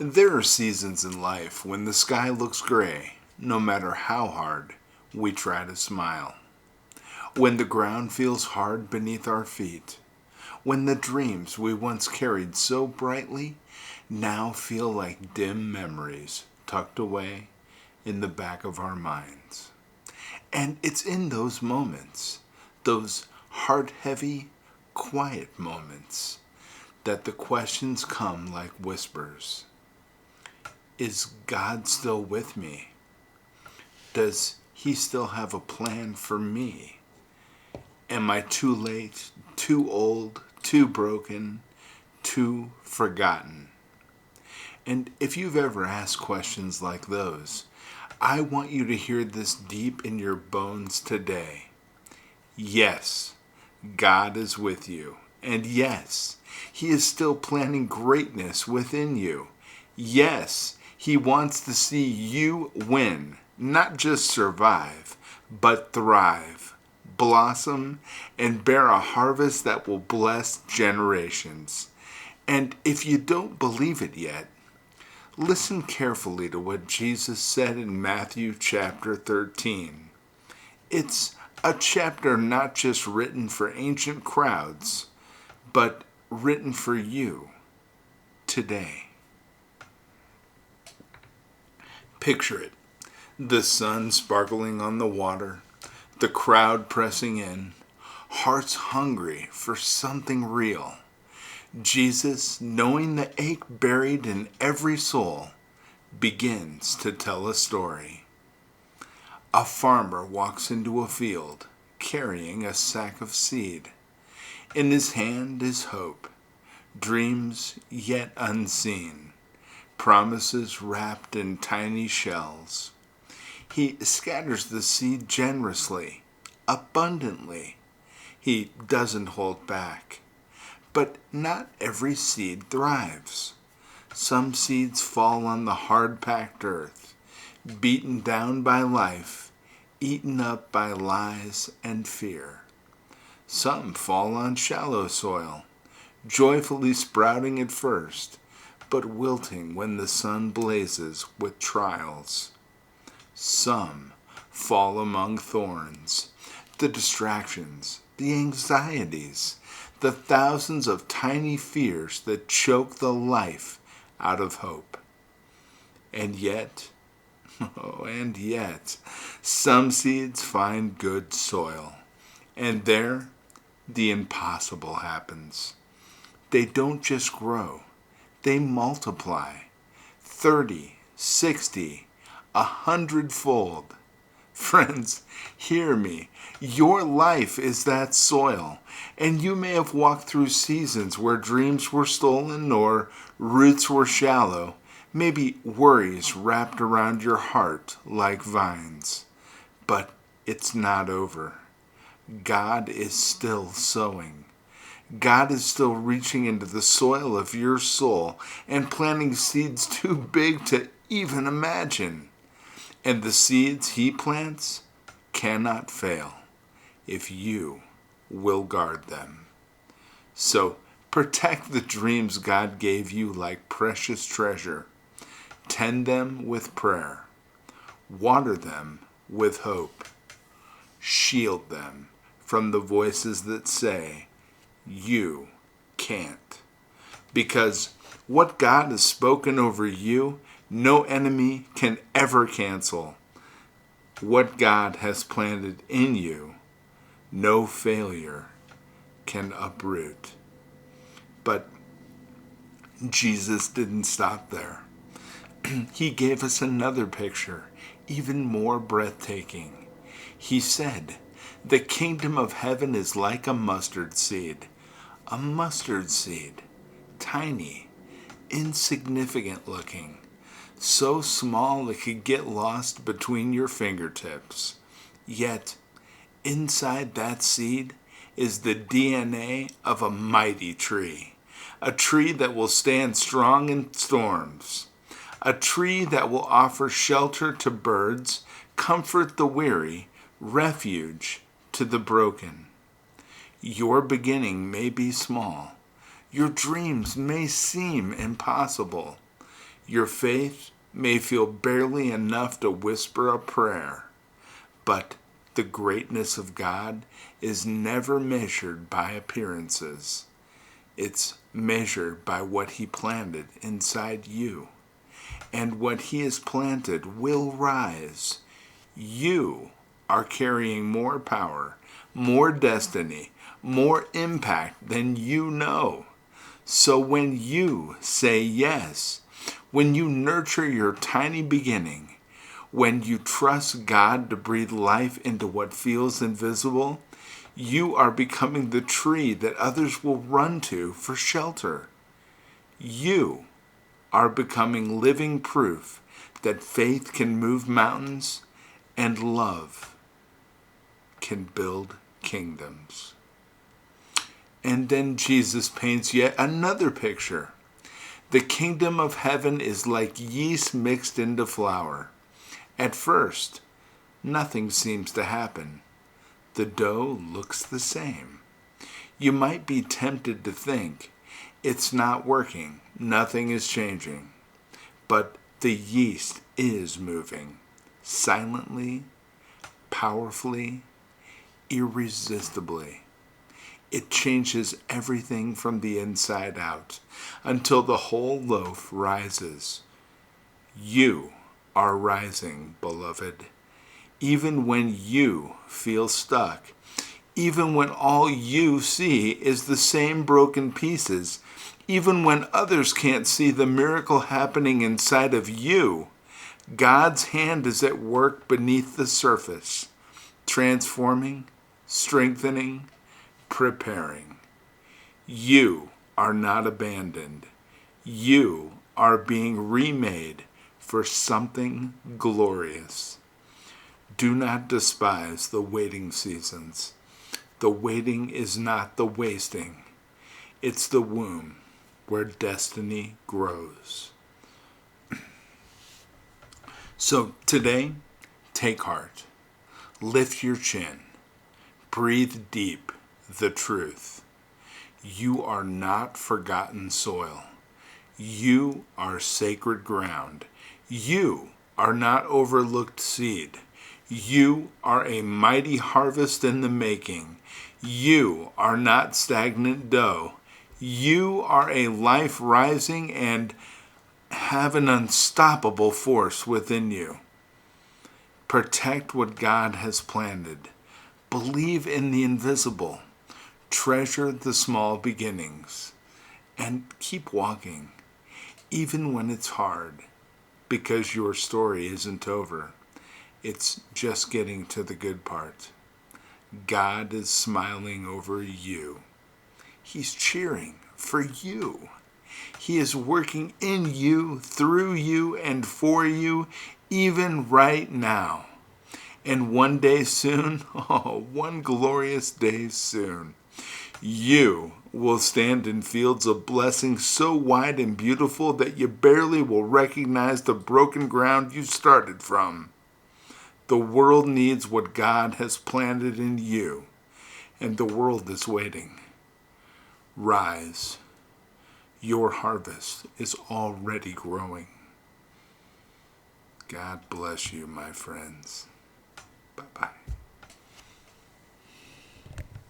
There are seasons in life when the sky looks gray, no matter how hard we try to smile. When the ground feels hard beneath our feet. When the dreams we once carried so brightly now feel like dim memories tucked away in the back of our minds. And it's in those moments, those heart-heavy, quiet moments, that the questions come like whispers. Is God still with me? Does He still have a plan for me? Am I too late, too old, too broken, too forgotten? And if you've ever asked questions like those, I want you to hear this deep in your bones today. Yes, God is with you. And yes, He is still planning greatness within you. Yes, He wants to see you win, not just survive, but thrive, blossom, and bear a harvest that will bless generations. And if you don't believe it yet, listen carefully to what Jesus said in Matthew chapter 13. It's a chapter not just written for ancient crowds, but written for you today. Picture it. The sun sparkling on the water, the crowd pressing in, hearts hungry for something real. Jesus, knowing the ache buried in every soul, begins to tell a story. A farmer walks into a field, carrying a sack of seed. In his hand is hope, dreams yet unseen, promises wrapped in tiny shells. He scatters the seed generously, abundantly. He doesn't hold back. But not every seed thrives. Some seeds fall on the hard-packed earth, beaten down by life, eaten up by lies and fear. Some fall on shallow soil, joyfully sprouting at first, but wilting when the sun blazes with trials. Some fall among thorns, the distractions, the anxieties, the thousands of tiny fears that choke the life out of hope. And yet, some seeds find good soil, and there the impossible happens. They don't just grow, they multiply 30, 60, 100-fold. Friends, hear me. Your life is that soil, and you may have walked through seasons where dreams were stolen or roots were shallow, maybe worries wrapped around your heart like vines. But it's not over. God is still sowing. God is still reaching into the soil of your soul and planting seeds too big to even imagine. And the seeds He plants cannot fail if you will guard them. So protect the dreams God gave you like precious treasure. Tend them with prayer. Water them with hope. Shield them from the voices that say, you can't. Because what God has spoken over you, no enemy can ever cancel. What God has planted in you, no failure can uproot. But Jesus didn't stop there. He gave us another picture, even more breathtaking. He said, the kingdom of heaven is like a mustard seed. A mustard seed, tiny, insignificant looking, so small it could get lost between your fingertips. Yet, inside that seed is the DNA of a mighty tree, a tree that will stand strong in storms, a tree that will offer shelter to birds, comfort the weary, refuge to the broken. Your beginning may be small. Your dreams may seem impossible. Your faith may feel barely enough to whisper a prayer, but the greatness of God is never measured by appearances. It's measured by what He planted inside you. And what He has planted will rise. You are carrying more power, more destiny, more impact than you know. So when you say yes, when you nurture your tiny beginning, when you trust God to breathe life into what feels invisible, you are becoming the tree that others will run to for shelter. You are becoming living proof that faith can move mountains and love can build kingdoms. And then Jesus paints yet another picture. The kingdom of heaven is like yeast mixed into flour. At first, nothing seems to happen. The dough looks the same. You might be tempted to think, it's not working, nothing is changing. But the yeast is moving, silently, powerfully, irresistibly. It changes everything from the inside out until the whole loaf rises. You are rising, beloved. Even when you feel stuck, even when all you see is the same broken pieces, even when others can't see the miracle happening inside of you, God's hand is at work beneath the surface, transforming, strengthening, preparing. You are not abandoned. You are being remade for something glorious. Do not despise the waiting seasons. The waiting is not the wasting. It's the womb where destiny grows. So today, take heart. Lift your chin. Breathe deep the truth. You are not forgotten soil. You are sacred ground. You are not overlooked seed. You are a mighty harvest in the making. You are not stagnant dough. You are a life rising and have an unstoppable force within you. Protect what God has planted. Believe in the invisible. Treasure the small beginnings. And keep walking, even when it's hard, because your story isn't over. It's just getting to the good part. God is smiling over you. He's cheering for you. He is working in you, through you, and for you, even right now. And one day soon, one glorious day soon, you will stand in fields of blessing so wide and beautiful that you barely will recognize the broken ground you started from. The world needs what God has planted in you, and the world is waiting. Rise. Your harvest is already growing. God bless you, my friends. Bye-bye.